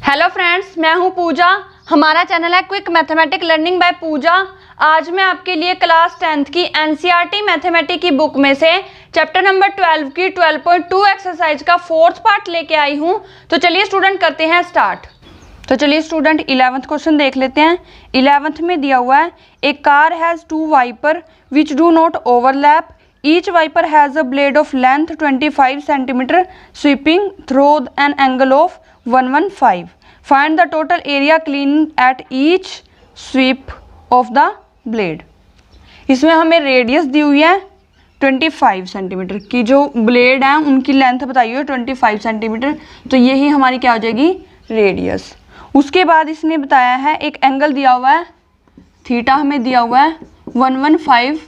Hello friends, मैं हूं पूजा। हमारा चैनल है क्विक मैथमेटिक लर्निंग बाय पूजा। आज मैं आपके लिए क्लास 10th की एनसीईआरटी मैथमेटिक्स की बुक में से चैप्टर नंबर 12 की 12.2 एक्सरसाइज का 4th पार्ट लेके आई हूं। तो चलिए स्टूडेंट करते हैं स्टार्ट। तो चलिए स्टूडेंट 11th क्वेश्चन देख लेते हैं। 11th में दिया हुआ है a car has 2 wiper which do not overlap. Each wiper has a blade of length 25 cm sweeping through an angle of 115. Find the total area cleaned at each sweep of the blade. इसमें हमें radius दी हुई है 25 centimetre की, जो blade है उनकी length बताई हुई है 25 सेंटीमीटर, तो यही हमारी क्या हो जाएगी रेडियस। उसके बाद इसने बताया है एक एंगल दिया हुआ है थीटा, हमें दिया हुआ है 115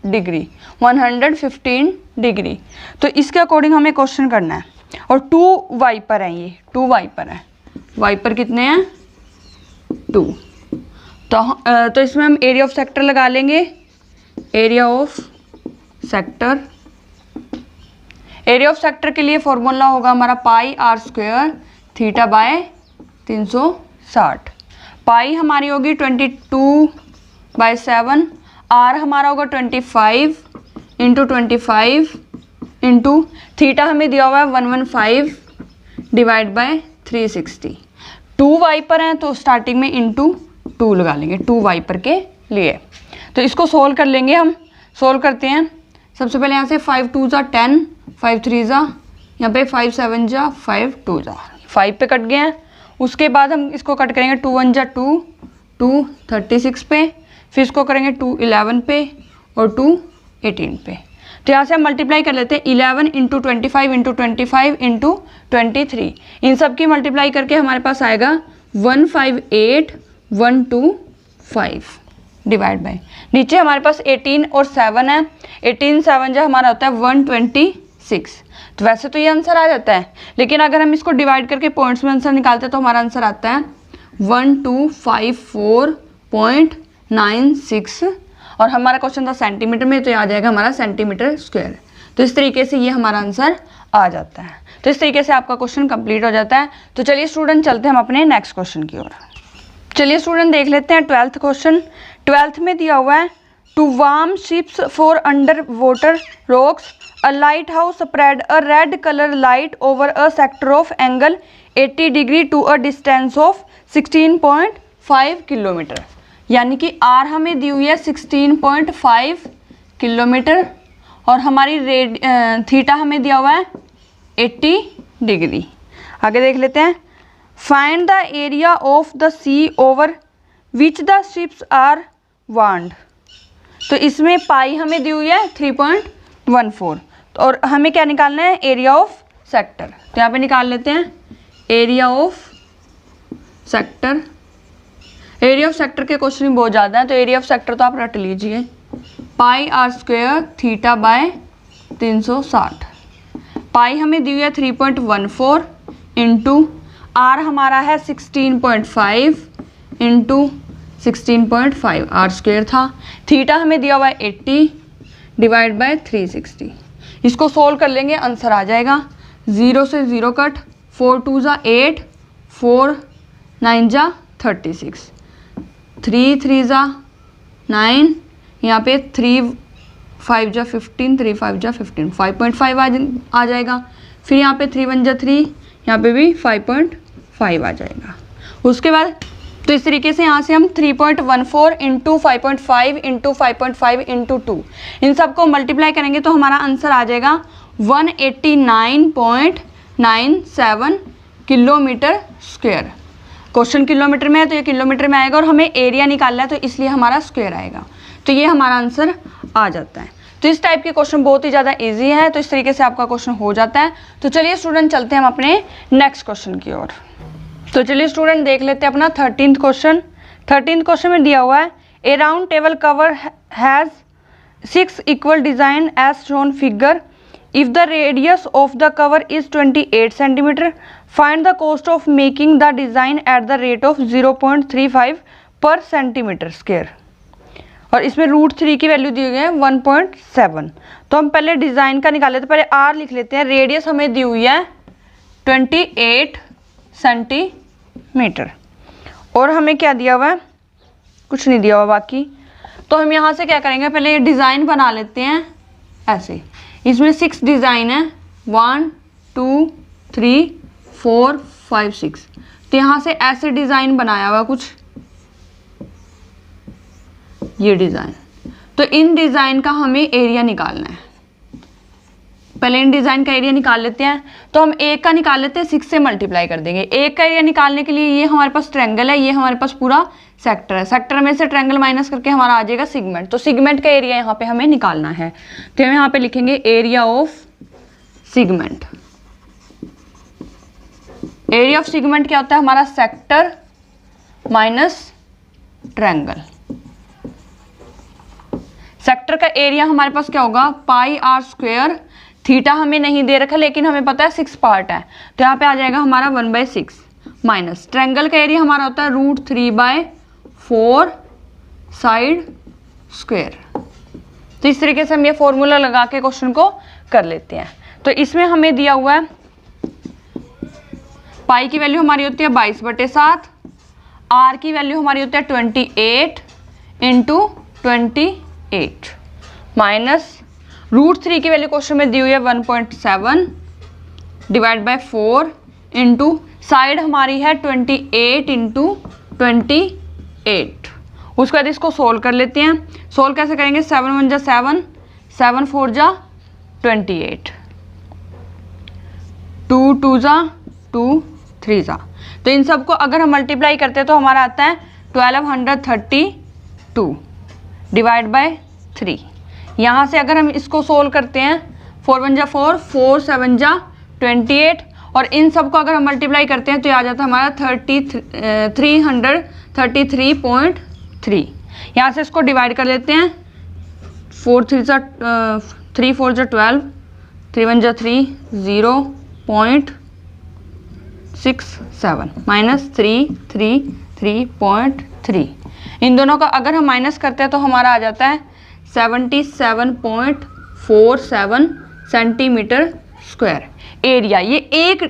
डिग्री 115 डिग्री। तो इसके अकॉर्डिंग हमें क्वेश्चन करना है। और 2 वाइपर हैं, ये 2 वाइपर हैं। वाइपर कितने हैं 2। तो इसमें हम एरिया ऑफ सेक्टर लगा लेंगे। Area of sector, area of sector के लिए फॉर्मूला होगा हमारा पाई आर स्क्वायर थीटा बाय 360। पाई हमारी होगी 22/7, आर हमारा होगा 25 इंटू 25 इंटू थीटा हमें दिया हुआ है 115 डिवाइड बाय 360। 2 वाइपर हैं तो स्टार्टिंग में इंटू 2 लगा लेंगे 2 वाइपर के लिए। तो इसको सोल्व कर लेंगे हम। सोल्व करते हैं। सबसे पहले यहाँ से 5 2 जा 10, 5 3 जा, यहाँ पे 5 7 जा 5 2 जा 5 पे कट गए हैं। उसके बाद हम इसको कट करेंगे 2 1 जा 2 2 36 पे, फिर इसको करेंगे 2 11 पे और 2 18 पे। तो यहाँ से हम मल्टीप्लाई कर लेते हैं 11 इंटू 25 इंटू 25 इंटू 23। इन सब की मल्टीप्लाई करके हमारे पास आएगा 158,125 डिवाइड बाय, नीचे हमारे पास 18 और 7 है। 18 7 जो हमारा होता है 126। तो वैसे तो ये आंसर आ जाता है, लेकिन अगर हम इसको डिवाइड करके पॉइंट्स में आंसर निकालते हैं तो हमारा आंसर आता है 1254.96। और हमारा क्वेश्चन था सेंटीमीटर में, तो आ जाएगा हमारा सेंटीमीटर स्क्वायर। तो इस तरीके से ये हमारा आंसर आ जाता है। तो इस तरीके से आपका क्वेश्चन कंप्लीट हो जाता है। तो चलिए स्टूडेंट चलते हैं हम अपने नेक्स्ट क्वेश्चन की ओर। चलिए स्टूडेंट देख लेते हैं 12th क्वेश्चन। 12th में दिया हुआ है to warn ships for under water rocks a lighthouse spread a red colour light over a sector of angle 80 degree to a distance of 16.5 kilometre. यानी कि आर हमें दी हुई है 16.5 किलोमीटर और हमारी थीटा हमें दिया हुआ है 80 डिग्री। आगे देख लेते हैं। Find the area of the sea over which the ships are warned. तो इसमें पाई हमें दी हुई है 3.14 और हमें क्या निकालना है एरिया ऑफ सेक्टर। तो यहाँ पे निकाल लेते हैं area of sector. Area of sector के क्वेश्चन बहुत ज़्यादा है, तो एरिया ऑफ सेक्टर तो आप रट लीजिए पाई आर स्क्वायर थीटा बाय 360। पाई हमें दी हुई है 3.14 इंटू आर हमारा है 16.5 इंटू 16.5 आर स्क्वायर था। थीटा हमें दिया हुआ है 80 डिवाइड बाय 360। इसको सोल्व कर लेंगे, आंसर आ जाएगा 0 से 0 कट, 4 2 जा 8, 4 9 जा 36, 3 3 जा 9, यहाँ पे 3 5 जा 15, 3 5 जा 15, 5.5 आ जाएगा। फिर यहाँ पे 3 1 जा 3, यहाँ पे भी 5.5 आ जाएगा। उसके बाद तो इस तरीके से यहाँ से हम 3.14 इंटू 5.5 इंटू 5.5 इंटू 2 इन सबको मल्टीप्लाई करेंगे तो हमारा आंसर आ जाएगा 189.97 किलोमीटर स्क्वायर। क्वेश्चन किलोमीटर में है तो ये किलोमीटर में आएगा और हमें एरिया निकालना है तो इसलिए हमारा स्क्वायर आएगा। तो ये हमारा आंसर आ जाता है। तो इस टाइप के क्वेश्चन बहुत ही ज़्यादा इजी है, तो इस तरीके से आपका क्वेश्चन हो जाता है। तो चलिए स्टूडेंट चलते हैं हम अपने नेक्स्ट क्वेश्चन की ओर। तो चलिए स्टूडेंट देख लेते हैं अपना 13th क्वेश्चन। 13th क्वेश्चन में दिया हुआ है a round table cover has 6 equal design as shown figure. If the radius of the cover is 28 cm, find the cost of making the design at the rate of 0.35 per centimeter square। और इसमें √3 की value दी गई है 1.7। तो हम पहले design का निकाल लेते हैं। पहले आर लिख लेते हैं। रेडियस हमें दी हुई है 28 सेंटीमीटर सेंटीमीटर। और हमें क्या दिया हुआ है, कुछ नहीं दिया हुआ बाकी। तो हम यहाँ से क्या करेंगे, पहले ये डिज़ाइन बना लेते हैं ऐसे। इसमें 6 डिज़ाइन है, 1 2 3 4 5 6। तो यहाँ से ऐसे डिज़ाइन बनाया हुआ कुछ, ये डिज़ाइन। तो इन डिज़ाइन का हमें एरिया निकालना है। पहले इन डिज़ाइन का एरिया निकाल लेते हैं। तो हम एक का निकाल लेते हैं, 6 से मल्टीप्लाई कर देंगे। एक का एरिया निकालने के लिए ये हमारे पास ट्रायंगल है, ये हमारे पास पूरा सेक्टर है। सेक्टर में से ट्रायंगल माइनस करके हमारा आ जाएगा सेगमेंट। तो सेगमेंट का एरिया यहाँ पे हमें निकालना है। तो हम यहाँ पे लिखेंगे area of segment. Area of segment क्या होता है हमारा, सेक्टर माइनस ट्रायंगल। सेक्टर का एरिया हमारे पास क्या होगा, पाई आर स्क्वायर। थीटा हमें नहीं दे रखा, लेकिन हमें पता है 6 पार्ट है, तो यहाँ पे आ जाएगा हमारा 1/6 माइनस ट्रायंगल का एरिया हमारा होता है √3/4 साइड स्क्वायर। तो इस तरीके से हम ये फॉर्मूला लगा के क्वेश्चन को कर लेते हैं। तो इसमें हमें दिया हुआ है पाई की वैल्यू हमारी होती है 22/7, आर की वैल्यू हमारी होती है 28 × 28 माइनस √3 की वैल्यू क्वेश्चन में दी हुई है 1.7 डिवाइड बाय 4 इंटू साइड हमारी है 28 × 28। उसके बाद इसको सोल्व कर लेते हैं। सोल्व कैसे करेंगे, 7 1 जा 7, 7 4 जा 28, 2 2 जा 2, 3 जा। तो इन सबको अगर हम मल्टीप्लाई करते हैं तो हमारा आता है 1232 डिवाइड बाय 3। यहाँ से अगर हम इसको सोल्व करते हैं, 4 1 जा 4, 4 7 जा 28, और इन सब को अगर हम मल्टीप्लाई करते हैं तो आ जाता है हमारा 333.3। यहाँ से इसको डिवाइड कर लेते हैं, 4 3 जा 3 4 जा 12, 3 1 जा 3, 0.67 माइनस 333.3। इन दोनों का अगर हम माइनस करते हैं तो हमारा आ जाता है 77.47 सेंटीमीटर स्क्वायर एरिया। ये एक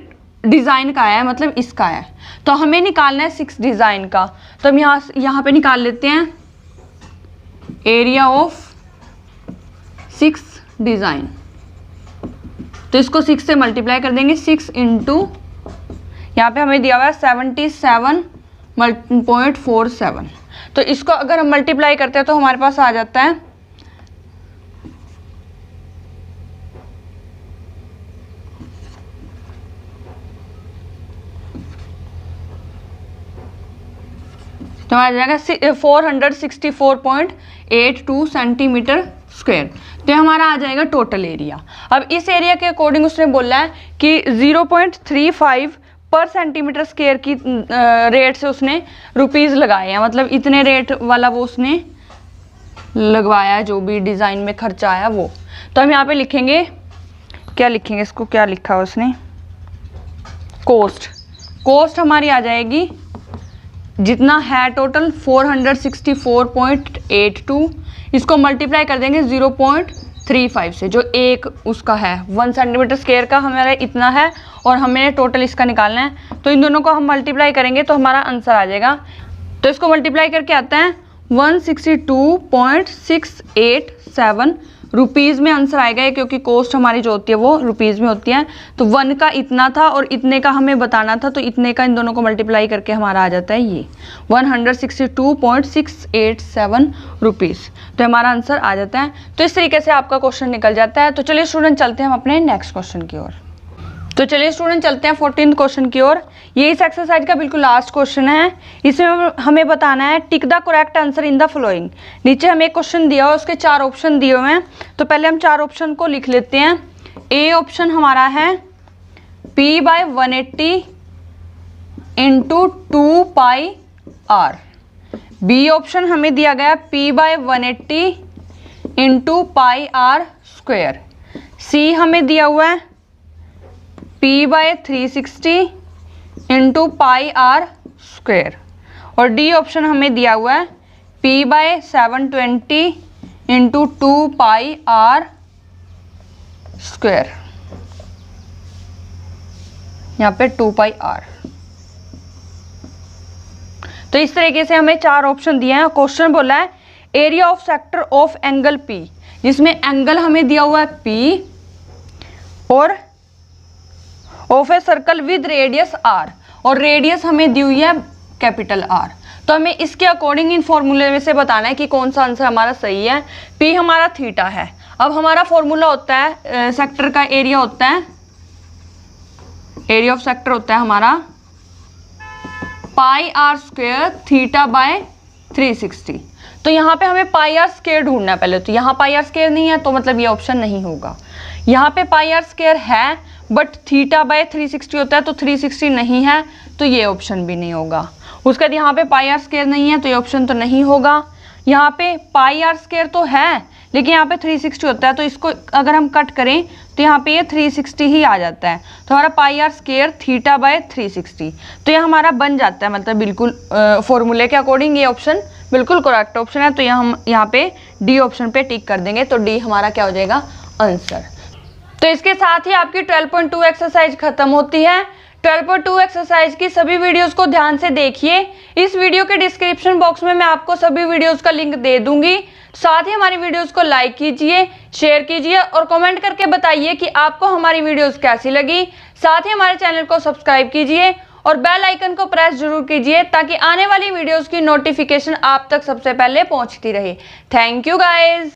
डिज़ाइन का है, मतलब इसका है। तो हमें निकालना है 6 डिज़ाइन का। तो हम यहाँ पे निकाल लेते हैं एरिया ऑफ 6 डिज़ाइन। तो इसको 6 से मल्टीप्लाई कर देंगे, 6 इंटू यहाँ पे हमें दिया हुआ है 77.47। तो इसको अगर हम मल्टीप्लाई करते हैं तो हमारे पास आ जाता है तो आ जाएगा 464.82 सेंटीमीटर स्क्वायर। तो हमारा आ जाएगा टोटल एरिया। अब इस एरिया के अकॉर्डिंग उसने बोला है कि 0.35 पर सेंटीमीटर स्क्वायर की रेट से उसने रुपीज़ लगाए हैं, मतलब इतने रेट वाला वो उसने लगवाया है, जो भी डिज़ाइन में खर्चा आया वो। तो हम यहाँ पे लिखेंगे, क्या लिखेंगे इसको, क्या लिखा है उसने, कोस्ट हमारी आ जाएगी जितना है टोटल 464.82। इसको मल्टीप्लाई कर देंगे 0.35 से, जो एक उसका है 1 सेंटीमीटर स्क्वायर का हमारा इतना है, और हमें टोटल इसका निकालना है। तो इन दोनों को हम मल्टीप्लाई करेंगे तो हमारा आंसर आ जाएगा। तो इसको मल्टीप्लाई करके आता है 162.687 रुपीज़ में आंसर आएगा, क्योंकि कॉस्ट हमारी जो होती है वो रुपीज़ में होती है। तो 1 का इतना था और इतने का हमें बताना था, तो इतने का इन दोनों को मल्टीप्लाई करके हमारा आ जाता है ये 162.687 रुपीज़। तो हमारा आंसर आ जाता है। तो इस तरीके से आपका क्वेश्चन निकल जाता है। तो चलिए स्टूडेंट चलते हैं हम अपने नेक्स्ट क्वेश्चन की ओर। तो चलिए स्टूडेंट चलते हैं 14th क्वेश्चन की ओर। ये इस एक्सरसाइज का बिल्कुल लास्ट क्वेश्चन है। इसमें हमें बताना है tick the correct answer in the following. नीचे हमें एक क्वेश्चन दिया हुआ है, उसके 4 ऑप्शन दिए हुए हैं। तो पहले हम 4 ऑप्शन को लिख लेते हैं। ए ऑप्शन हमारा है P/180 into 2πr। B option हमें दिया गया P/180 इंटू πr²। सी हमें दिया हुआ है P/360 इंटू πr²। और डी ऑप्शन हमें दिया हुआ है P/720 इंटू 2πr²। यहाँ पे 2πr। तो इस तरीके से हमें 4 ऑप्शन दिए हैं। क्वेश्चन बोला है area of sector of angle p, जिसमें एंगल हमें दिया हुआ है पी और of a circle with radius r, और रेडियस हमें दी हुई है कैपिटल आर। तो हमें इसके अकॉर्डिंग इन फॉर्मूले में से बताना है कि कौन सा आंसर हमारा सही है। पी हमारा थीटा है। अब हमारा फॉर्मूला होता है सेक्टर का एरिया होता है, एरिया ऑफ सेक्टर होता है हमारा पाई आर स्क्वेयर थीटा बाय 360। तो यहाँ पे हमें पाई आर स्क्वेयर ढूंढना है पहले। तो यहाँ पाई आर स्क्वेयर नहीं है तो मतलब ये ऑप्शन नहीं होगा। यहाँ पे पाई आर स्क्वेयर है बट थीटा बाय 360 होता है, तो 360 नहीं है तो ये ऑप्शन भी नहीं होगा। उसके बाद यहाँ पे पाई आर स्क्वेयर नहीं है तो ये ऑप्शन तो नहीं होगा। यहाँ पे पाई आर स्क्वेयर तो है लेकिन यहाँ पे 360 होता है, तो इसको अगर हम कट करें तो यहाँ पे ये 360 ही आ जाता है। तो हमारा पाई आर स्क्वेयर थीटा बाय 360, तो ये हमारा बन जाता है, मतलब बिल्कुल फॉर्मूले के अकॉर्डिंग ये ऑप्शन बिल्कुल करेक्ट ऑप्शन है। तो हम यहाँ पे डी ऑप्शन पे टिक कर देंगे, तो डी हमारा क्या हो जाएगा आंसर। तो इसके साथ ही आपकी 12.2 एक्सरसाइज खत्म होती है। 12.2 एक्सरसाइज की सभी वीडियोस को ध्यान से देखिए। इस वीडियो के डिस्क्रिप्शन बॉक्स में मैं आपको सभी वीडियोस का लिंक दे दूंगी। साथ ही हमारी वीडियोस को लाइक कीजिए, शेयर कीजिए और कमेंट करके बताइए कि आपको हमारी वीडियोस कैसी लगी। साथ ही हमारे चैनल को सब्सक्राइब कीजिए और बेल आइकन को प्रेस जरूर कीजिए ताकि आने वाली वीडियोस की नोटिफिकेशन आप तक सबसे पहले पहुंचती रहे। Thank you guys.